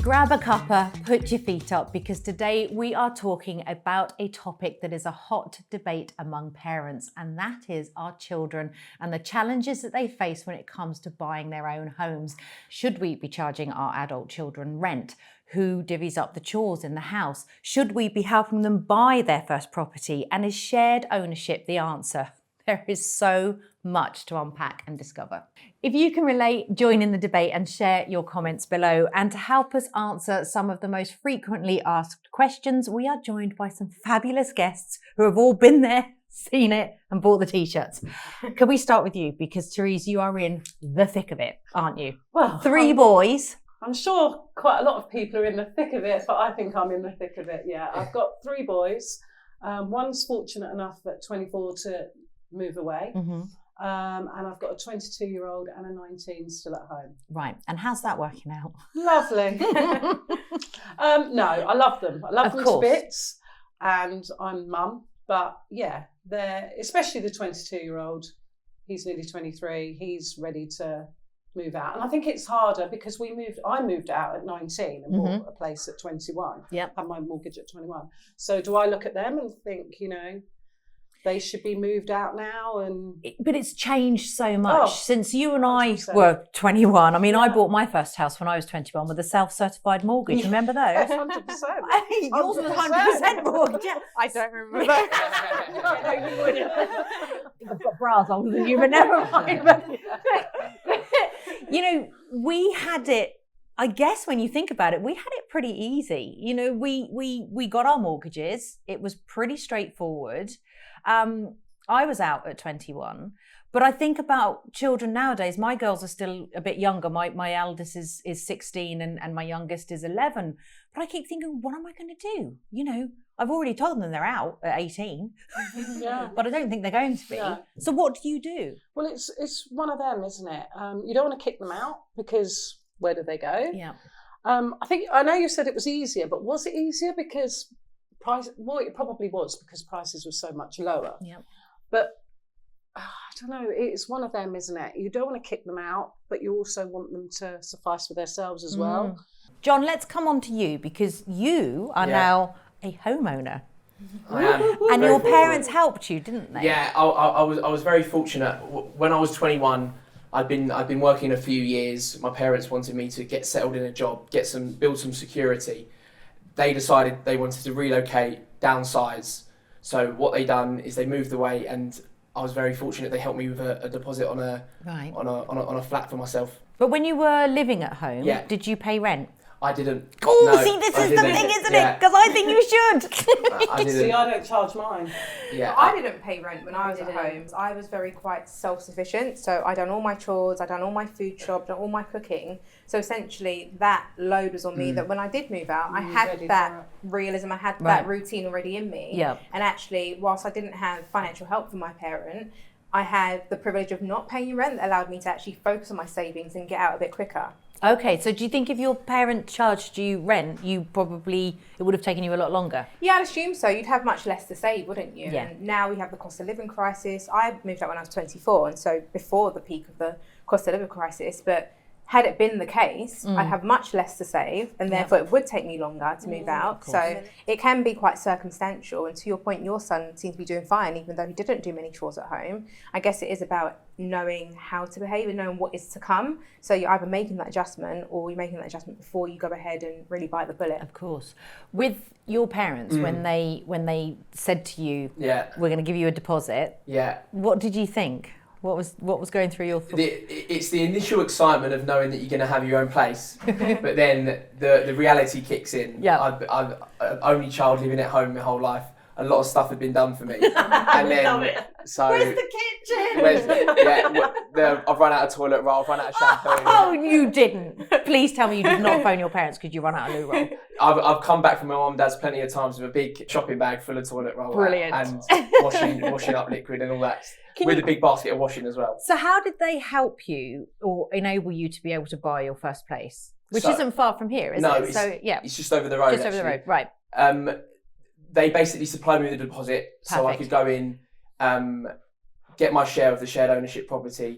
grab a cuppa, put your feet up, because today we are talking about a topic that is a hot debate among parents, and that is our children and the challenges that they face when it comes to buying their own homes. Should we be charging our adult children rent? Who divvies up the chores in the house? Should we be helping them buy their first property? And is shared ownership the answer? There is so much to unpack and discover. If you can relate, join in the debate and share your comments below. And to help us answer some of the most frequently asked questions, we are joined by some fabulous guests who have all been there, seen it, and bought the t-shirts. Can we start with you? Because Therese, you are in the thick of it, aren't you? Well, three boys. I'm sure quite a lot of people are in the thick of it, but I think I'm in the thick of it, yeah. I've got three boys. One's fortunate enough at 24 to move away. Mm-hmm. And I've got a 22-year-old and a 19 still at home. Right. And how's that working out? Lovely. No, I love them. I love them to bits. And I'm mum. But yeah, they're, especially the 22-year-old, he's nearly 23. He's ready to move out. And I think it's harder because I moved out at 19 and bought a place at 21. Yep. Had my mortgage at 21. So do I look at them and think, they should be moved out now? But it's changed so much since you and I 100%. Were 21. I mean, I bought my first house when I was 21 with a self-certified mortgage. Remember those? 100%. Yours was 100% mortgage. I don't remember that. I've got bras older than you, but never mind. We had it. I guess when you think about it, we had it pretty easy. We got our mortgages. It was pretty straightforward. I was out at 21, but I think about children nowadays. My girls are still a bit younger. My eldest is 16 and my youngest is 11. But I keep thinking, what am I going to do? I've already told them they're out at 18, but I don't think they're going to be. Yeah. So what do you do? Well, it's one of them, isn't it? You don't want to kick them out because where do they go? Yeah. I know you said it was easier, but was it easier because it probably was because prices were so much lower. Yeah. But I don't know, it's one of them, isn't it? You don't want to kick them out, but you also want them to suffice for themselves as well. John, let's come on to you because you are now a homeowner. I am. And your parents helped you, didn't they? Yeah, I was very fortunate. When I was 21, I'd been working a few years. My parents wanted me to get settled in a job, build some security. They decided they wanted to relocate, downsize. So what they done is they moved away, and I was very fortunate. They helped me with a deposit on a flat for myself. But when you were living at home, did you pay rent? I didn't. Oh, no, see, this is the thing, isn't it? Because I think you should. I didn't. See, I don't charge mine. Yeah, I didn't pay rent when I was at home. I was very quite self-sufficient. So I done all my chores, I done all my food shop, done all my cooking. So essentially that load was on me that when I did move out, I had that realism, I had that routine already in me. Yeah. And actually, whilst I didn't have financial help from my parent, I had the privilege of not paying rent that allowed me to actually focus on my savings and get out a bit quicker. Okay, so do you think if your parent charged you rent, it would have taken you a lot longer? Yeah, I'd assume so. You'd have much less to save, wouldn't you? Yeah. And now we have the cost of living crisis. I moved out when I was 24, and so before the peak of the cost of living crisis, but had it been the case, I'd have much less to save, and therefore it would take me longer to move out. So it can be quite circumstantial. And to your point, your son seems to be doing fine, even though he didn't do many chores at home. I guess it is about knowing how to behave and knowing what is to come. So you're either making that adjustment or you're making that adjustment before you go ahead and really bite the bullet. Of course. With your parents, when they said to you, we're going to give you a deposit, what did you think? What was going through your thoughts? It's the initial excitement of knowing that you're going to have your own place, but then the reality kicks in. Yeah. I've an only child living at home my whole life. A lot of stuff had been done for me, and then so where's the kitchen? I've run out of toilet roll. I've run out of shampoo. Oh, you didn't! Please tell me you did not phone your parents because you run out of loo roll. I've come back from my mum and dad's plenty of times with a big shopping bag full of toilet roll. Brilliant. And washing up liquid and all that. With a big basket of washing as well. So how did they help you or enable you to be able to buy your first place? Which isn't far from here, is it? It's just over the road. Just over the road, right. They basically supplied me with a deposit so I could go in, get my share of the shared ownership property,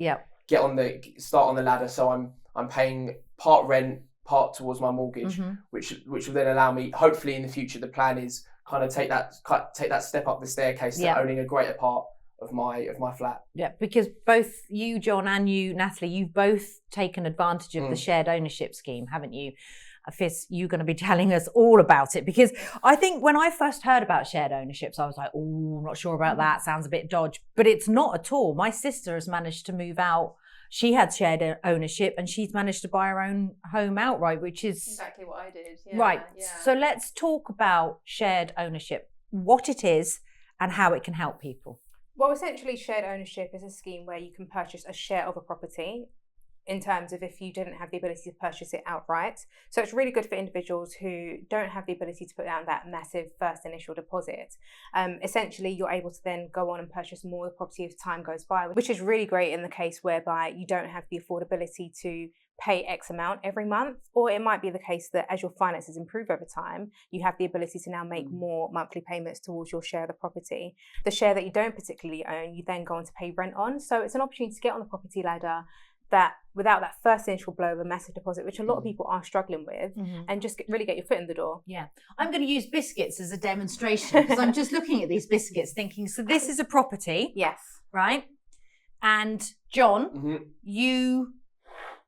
start on the ladder. So I'm paying part rent, part towards my mortgage, which will then allow me, hopefully in the future, the plan is kind of take that step up the staircase to owning a greater part of my flat. Yeah, because both you, John, and you, Natalie, you've both taken advantage of the shared ownership scheme, haven't you? Fizz, you're going to be telling us all about it, because I think when I first heard about shared ownerships, I was like, oh, I'm not sure about that. Sounds a bit dodge, but it's not at all. My sister has managed to move out. She had shared ownership and she's managed to buy her own home outright, which is exactly what I did. Right. So let's talk about shared ownership, what it is and how it can help people. Well, essentially, shared ownership is a scheme where you can purchase a share of a property in terms of if you didn't have the ability to purchase it outright. So it's really good for individuals who don't have the ability to put down that massive first initial deposit. Essentially, you're able to then go on and purchase more of the property as time goes by, which is really great in the case whereby you don't have the affordability to pay X amount every month, or it might be the case that as your finances improve over time, you have the ability to now make more monthly payments towards your share of the property. The share that you don't particularly own, you then go on to pay rent on. So it's an opportunity to get on the property ladder that without that first initial blow of a massive deposit, which a lot of people are struggling with, and just really get your foot in the door. Yeah. I'm going to use biscuits as a demonstration because I'm just looking at these biscuits thinking, so this is a property. Yes. Right? And John, you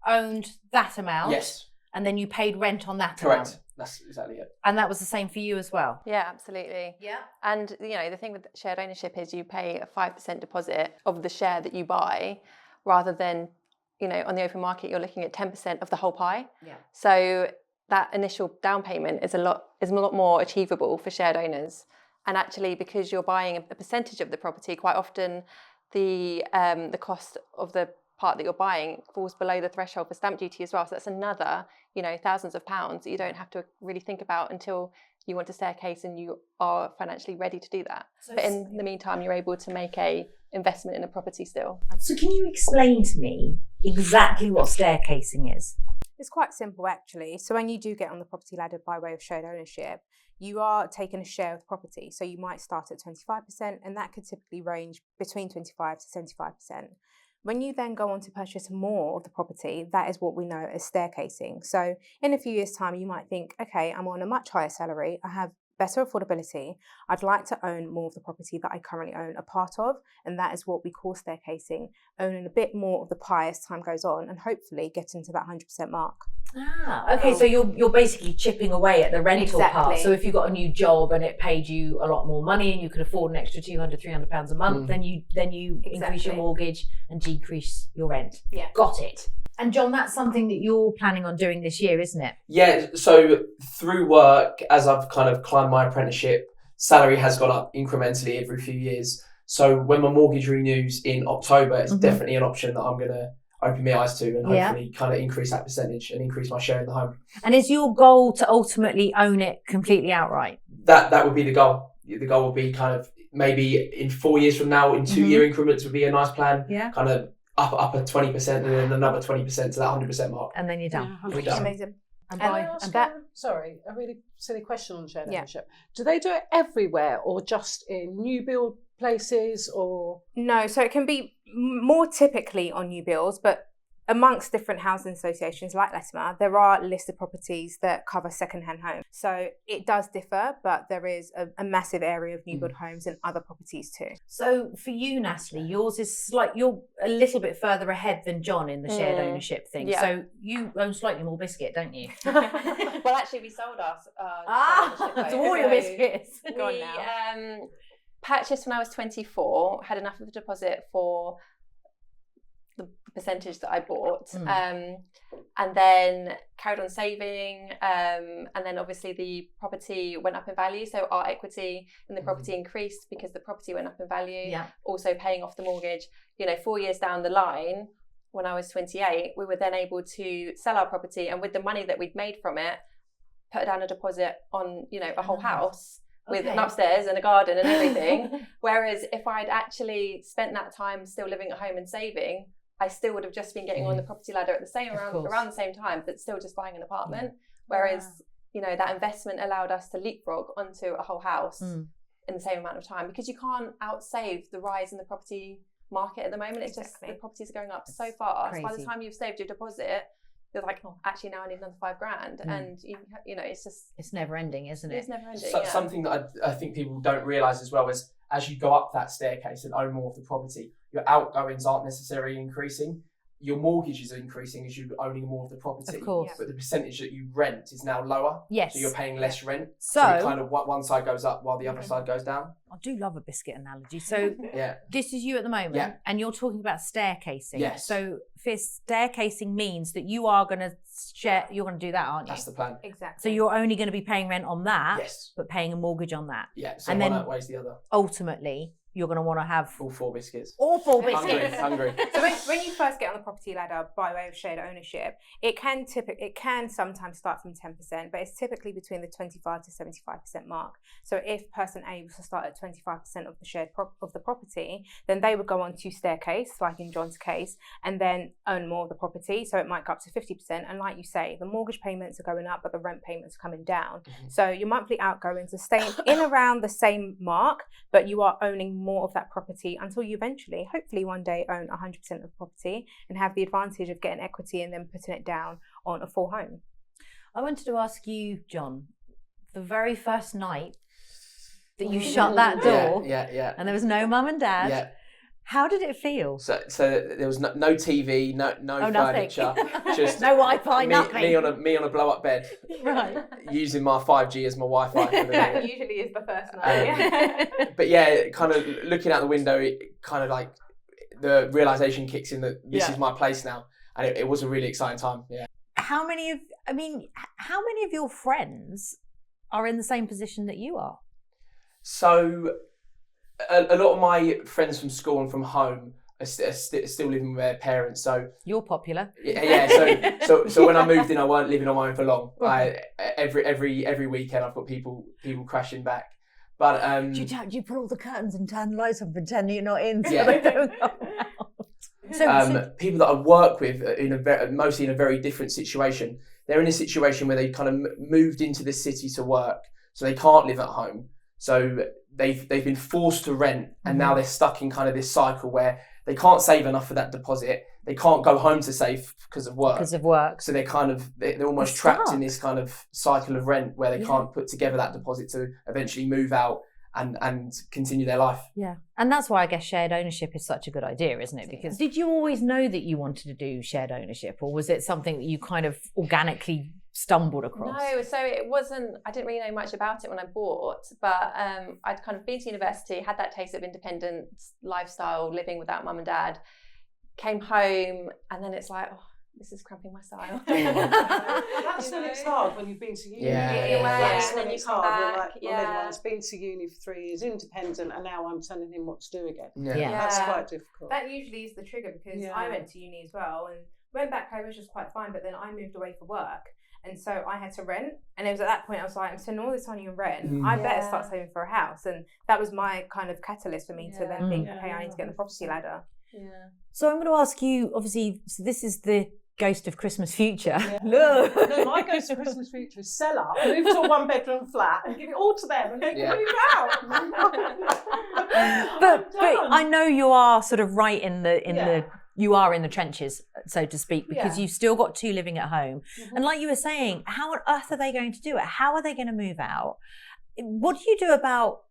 owned that amount. Yes. And then you paid rent on that Correct. amount. That's exactly it. And that was the same for you as well. Yeah, absolutely. Yeah. And the thing with shared ownership is you pay a 5% deposit of the share that you buy, rather than on the open market, you're looking at 10% of the whole pie. Yeah. So that initial down payment is a lot more achievable for shared owners. And actually, because you're buying a percentage of the property, quite often the cost of the part that you're buying falls below the threshold for stamp duty as well. So that's another, thousands of pounds that you don't have to really think about until you want to staircase and you are financially ready to do that. But in the meantime, you're able to make a investment in a property still. So can you explain to me exactly what staircasing is? It's quite simple, actually. So when you do get on the property ladder by way of shared ownership, you are taking a share of the property. So you might start at 25%, and that could typically range between 25 to 75%. When you then go on to purchase more of the property, that is what we know as staircasing. So in a few years' time, you might think, okay, I'm on a much higher salary, I have better affordability, I'd like to own more of the property that I currently own a part of, and that is what we call staircasing, owning a bit more of the pie as time goes on and hopefully getting to that 100% mark. Okay, so you're basically chipping away at the rental part. Exactly. So if you got a new job and it paid you a lot more money and you could afford an extra £200-300 a month, then you increase your mortgage and decrease your rent. Yeah. Got it. And John, that's something that you're planning on doing this year, isn't it? Yeah, so through work, as I've kind of climbed my apprenticeship, salary has gone up incrementally every few years. So when my mortgage renews in October, it's definitely an option that I'm going to open my eyes to and hopefully kind of increase that percentage and increase my share in the home. And is your goal to ultimately own it completely outright? That would be the goal. The goal would be kind of maybe in 4 years from now, in 2 year increments would be a nice plan. Yeah. Kind of up a 20% and then another 20% to that 100% mark. And then you're done. Yeah, We're done. Amazing. Can I ask a really silly question on shared ownership? Do they do it everywhere or just in new build places or? No, so it can be more typically on new builds, but amongst different housing associations like Latimer, there are listed properties that cover second-hand homes. So it does differ, but there is a massive area of new build homes and other properties too. So for you, Natalie, yours is you're a little bit further ahead than John in the shared ownership thing. Yeah. So you own slightly more biscuit, don't you? Well, actually, we sold our So all your biscuits. We purchased when I was 24, had enough of a deposit for the percentage that I bought, and then carried on saving, and then obviously the property went up in value, so our equity in the property increased because the property went up in value, also paying off the mortgage. 4 years down the line, when I was 28, we were then able to sell our property, and with the money that we'd made from it, put down a deposit on a whole house with an upstairs and a garden and everything. Whereas if I'd actually spent that time still living at home and saving, I still would have just been getting on the property ladder at around the same time, but still just buying an apartment. Whereas, that investment allowed us to leapfrog onto a whole house in the same amount of time, because you can't outsave the rise in the property market at the moment. It's just the properties are going up so fast. By the time you've saved your deposit, you're like, oh, actually now I need another £5,000, and you know, it's never ending, isn't it? It's never ending. Something that I think people don't realise as well is, as you go up that staircase and own more of the property, your outgoings aren't necessarily increasing. Your mortgages are increasing as you're owning more of the property. Of course. But the percentage that you rent is now lower. Yes. So you're paying less rent. So it kind of one side goes up while the other side goes down. I do love a biscuit analogy. So Yeah. this is you at the moment, and you're talking about staircasing. Yes. So staircasing means that you are going to share. You're going to do that, aren't you? That's the plan. Exactly. So you're only going to be paying rent on that, Yes. but paying a mortgage on that. Yeah. So And one then- outweighs the other. Ultimately, you're going to want to have All 4 biscuits. all 4 biscuits. Hungry. So when you first get on the property ladder by way of shared ownership, it can sometimes start from 10%, but it's typically between the 25 to 75% mark. So if person A was to start at 25% of the shared of the property, then they would go on to staircase, like in John's case, and then own more of the property. So it might go up to 50%. And like you say, the mortgage payments are going up, but the rent payments are coming down. Mm-hmm. So your monthly outgoings are staying in around the same mark, but you are owning more of that property until you eventually, hopefully one day, own 100% of the property and have the advantage of getting equity and then putting it down on a full home. I wanted to ask you, John, the very first night that you shut that door Yeah. and there was no mum and dad, Yeah. how did it feel? So there was no TV, no nothing. furniture, just No Wi-Fi, nothing. me on a blow up bed, Right. using my 5G as my Wi-Fi. For the That minute. usually is the first night. But yeah, kind of looking out the window, it kind of like the realization kicks in that this is my place now, and it was a really exciting time. Yeah. How many of your friends are in the same position that you are? So a lot of my friends from school and from home are still living with their parents. So You're popular. yeah. So when I moved in, I weren't living on my own for long. Every weekend, I've got people crashing back. But Do you put all the curtains and turn the lights on, pretend you're not in, so Yeah. they don't go out? people that I work with are mostly in a very different situation. They're in a situation where they kind of moved into the city to work, so they can't live at home. So they've been forced to rent, and now they're stuck in kind of this cycle where they can't save enough for that deposit. They can't go home to save because of work. So they're almost trapped in this kind of cycle of rent where they can't put together that deposit to eventually move out and continue their life. Yeah. And that's why I guess shared ownership is such a good idea, isn't it? Because did you always know that you wanted to do shared ownership, or was it something that you kind of organically stumbled across? No, so it wasn't, I didn't really know much about it when I bought, but I'd kind of been to university, had that taste of independent lifestyle, living without mum and dad, came home, and then it's like, oh, this is cramping my style. That's when it's hard, when you've been to uni. That's and when then it's you come hard. back. My middle one's been to uni for 3 years, independent, and now I'm telling him what to do again. Yeah. That's quite difficult. That usually is the trigger, because I went to uni as well and went back home, was just quite fine, but then I moved away for work. And so I had to rent, and it was at that point I was like, I'm spending all this money on rent. I better start saving for a house, and that was my kind of catalyst for me to then think, okay, I need to get on the property ladder. Yeah. So I'm going to ask you, obviously, so this is the ghost of Christmas future. Yeah. Look. No, my ghost of Christmas future is sell up, move to a 1-bedroom flat, and give it all to them, and they can move out. but I know you are sort of right in the you are in the trenches, so to speak, because you've still got 2 living at home. And like you were saying, how on earth are they going to do it? How are they going to move out? What do you do about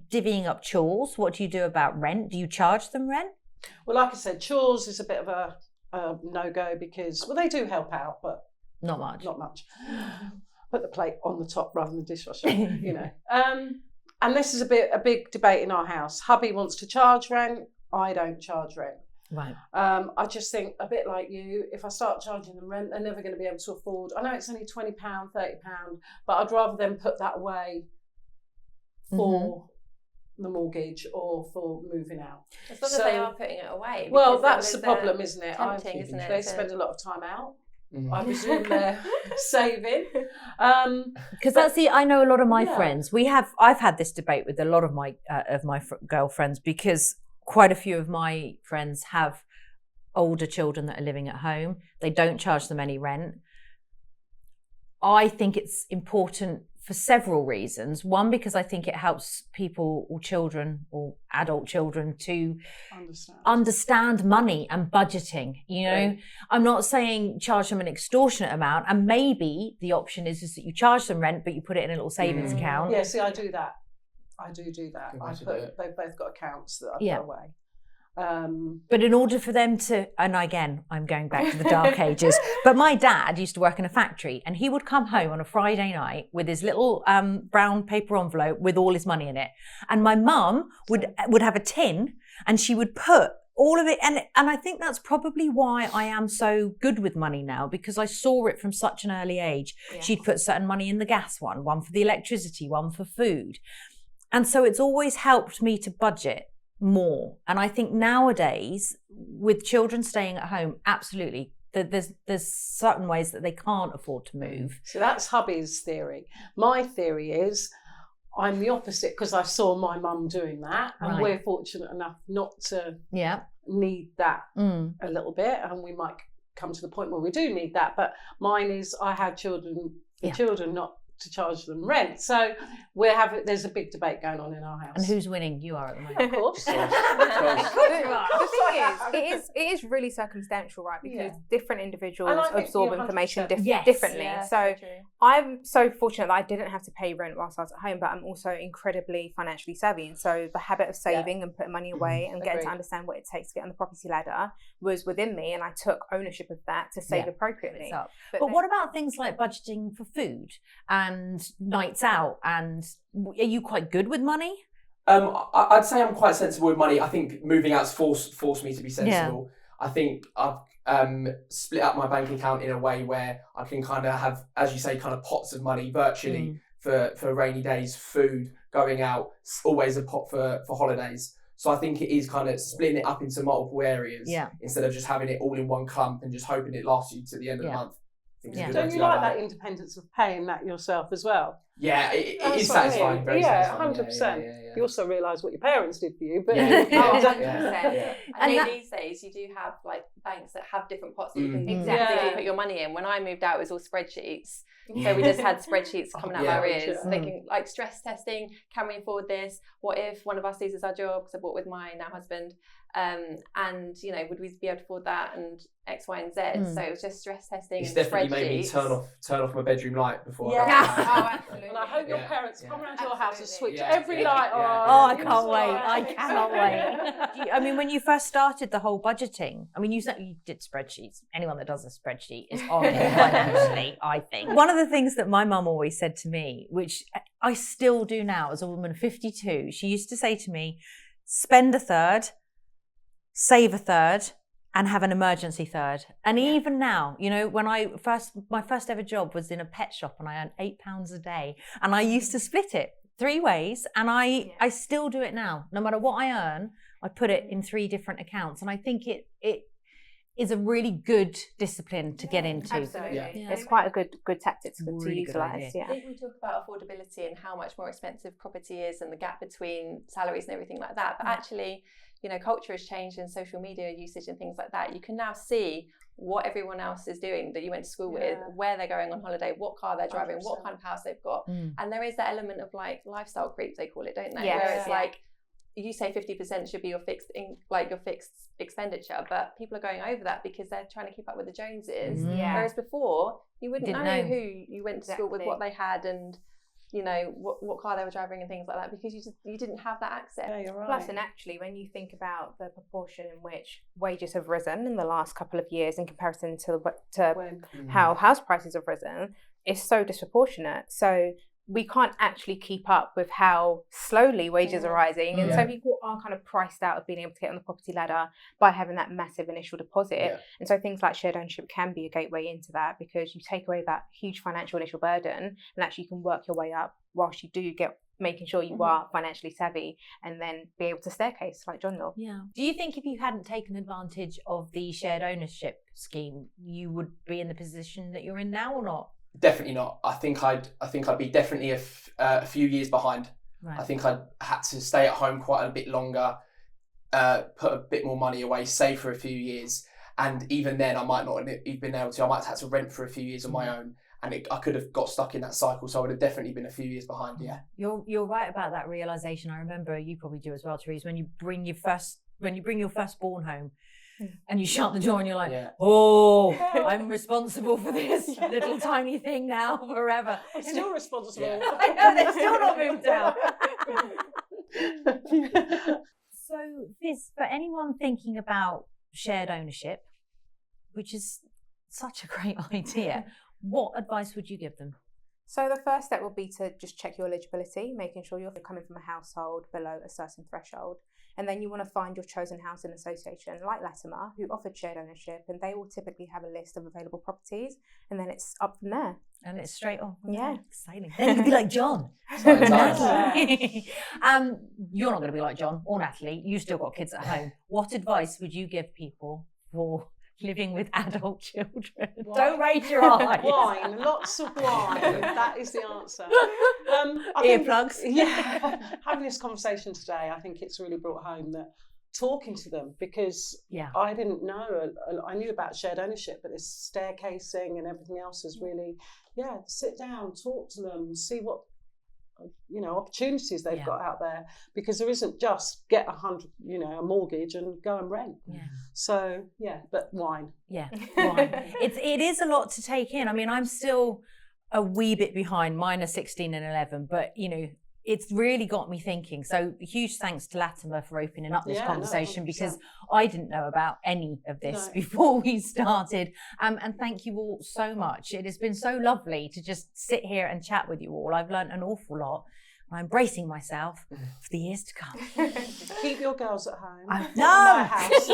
divvying up chores? What do you do about rent? Do you charge them rent? Well, like I said, chores is a bit of a no-go, because, well, they do help out, but not much. Put the plate on the top rather than the dishwasher, you know. And this is a big debate in our house. Hubby wants to charge rent. I don't charge rent. Right. I just think, a bit like you, if I start charging them rent, they're never going to be able to afford. I know it's only £20, £30, but I'd rather them put that away for the mortgage or for moving out. As long as they are putting it away. Well, that's the problem, isn't it? Tempting, isn't it? They spend a lot of time out. I presume they're saving. Because I know a lot of my friends. I've had this debate with a lot of my girlfriends, because quite a few of my friends have older children that are living at home. They don't charge them any rent. I think it's important for several reasons. One, because I think it helps people or children or adult children to understand money and budgeting. You know, Right. I'm not saying charge them an extortionate amount, and maybe the option is that you charge them rent, but you put it in a little savings account. Yeah, see, I do that. I do that. They've both got accounts that I put away. But in order for them to, and again, I'm going back to the dark ages, but my dad used to work in a factory, and he would come home on a Friday night with his little brown paper envelope with all his money in it. And my mum would have a tin, and she would put all of it, and I think that's probably why I am so good with money now, because I saw it from such an early age. Yes. She'd put certain money in the gas one for the electricity, one for food. And so it's always helped me to budget more. And I think nowadays, with children staying at home, absolutely, there's certain ways that they can't afford to move. So that's hubby's theory. My theory is I'm the opposite, because I saw my mum doing that, and we're fortunate enough not to need that a little bit, and we might come to the point where we do need that. But mine is I had children for children, not to charge them rent. So there's a big debate going on in our house. And who's winning? You are at the moment. Of course. The thing is, it is really circumstantial, right? Because different individuals absorb information differently. Yeah, so I'm so fortunate that I didn't have to pay rent whilst I was at home, but I'm also incredibly financially savvy. And so the habit of saving and putting money away and getting to understand what it takes to get on the property ladder was within me, and I took ownership of that to save appropriately. But what about things like budgeting for food and nights out? And are you quite good with money? I'd say I'm quite sensible with money. I think moving out's forced me to be sensible. I think I've split up my bank account in a way where I can kind of have, as you say, kind of pots of money virtually for rainy days, food, going out, always a pot for holidays. So I think it is kind of splitting it up into multiple areas instead of just having it all in one clump and just hoping it lasts you to the end of the month. Don't you like that independence of paying that yourself as well? Yeah, it is satisfying. Very satisfying. 100%. You also realise what your parents did for you, but 100%. And these days you do have like banks that have different pots that you can put your money in. When I moved out, it was all spreadsheets. So we just had spreadsheets coming out of our ears, thinking like stress testing. Can we afford this? What if one of us loses our job? Because I bought with my now husband. And you know, would we be able to afford that, and X, Y, and Z? So it was just stress testing. It's and definitely made me turn off my bedroom light before. Absolutely. And I hope your parents come around to your house and switch every light on. Oh, I can't wait! I cannot wait. I mean, when you first started the whole budgeting, I mean, you did spreadsheets. Anyone that does a spreadsheet is on financially, I think. One of the things that my mum always said to me, which I still do now as a woman of 52, she used to say to me, spend a third, save a third, and have an emergency third. And even now, you know, when my first ever job was in a pet shop, and I earned £8 a day, and I used to split it 3 ways, and I still do it now. No matter what I earn, I put it in 3 different accounts, and I think it is a really good discipline to get into. Absolutely. It's quite a good tactic to utilise. I think we talk about affordability and how much more expensive property is and the gap between salaries and everything like that. But actually, you know, culture has changed in social media usage and things like that. You can now see what everyone else is doing that you went to school with, where they're going on holiday, what car they're driving, 100%. What kind of house they've got. And there is that element of like lifestyle creep, they call it, don't they? Where it's like, you say 50% should be your fixed expenditure, but people are going over that because they're trying to keep up with the Joneses. Whereas before, you wouldn't know who you went to school with, what they had, and you know what car they were driving and things like that, because you didn't have that access. Yeah, you're right. Plus, and actually, when you think about the proportion in which wages have risen in the last couple of years in comparison to how house prices have risen, it's so disproportionate. So we can't actually keep up with how slowly wages are rising, and so people are kind of priced out of being able to get on the property ladder by having that massive initial deposit. And so things like shared ownership can be a gateway into that, because you take away that huge financial initial burden, and actually you can work your way up whilst you do get making sure you are financially savvy, and then be able to staircase like John Law. Do you think if you hadn't taken advantage of the shared ownership scheme, you would be in the position that you're in now, or not? Definitely not. I think I'd be definitely a few years behind. Right. I think I'd had to stay at home quite a bit longer, put a bit more money away, save for a few years, and even then I might not have been able to. I might have had to rent for a few years on my own, and I could have got stuck in that cycle. So I would have definitely been a few years behind. Yeah, you're right about that realization. I remember you probably do as well, Therese, when you bring your firstborn home. And you shut the door and you're like, oh, I'm responsible for this little tiny thing now forever. I'm still responsible. Yeah. I know, they're still not moved out. So this, for anyone thinking about shared ownership, which is such a great idea, what advice would you give them? So the first step would be to just check your eligibility, making sure you're coming from a household below a certain threshold. And then you want to find your chosen housing association like Latimer, who offered shared ownership, and they will typically have a list of available properties, and then it's up from there. And it's straight on. Yeah. Exciting. Then you'd be like John. Natalie. You're not going to be like John or Natalie. You've still got kids at home. What advice would you give people for living with adult children? Wine. Don't raise your eyes. Wine, lots of wine. That is the answer. Earplugs. Yeah, having this conversation today, I think it's really brought home that talking to them, because I didn't know. I knew about shared ownership, but this staircasing and everything else is really, sit down, talk to them, see what opportunities they've got out there, because there isn't just get a mortgage and go and rent. So but wine. Wine. It is a lot to take in. I mean, I'm still a wee bit behind. Mine are 16 and 11, but it's really got me thinking. So huge thanks to Latimer for opening up this conversation, because I didn't know about any of this before we started. And thank you all so much. It has been so lovely to just sit here and chat with you all. I've learned an awful lot. I'm bracing myself for the years to come. Keep your girls at home. No. My house.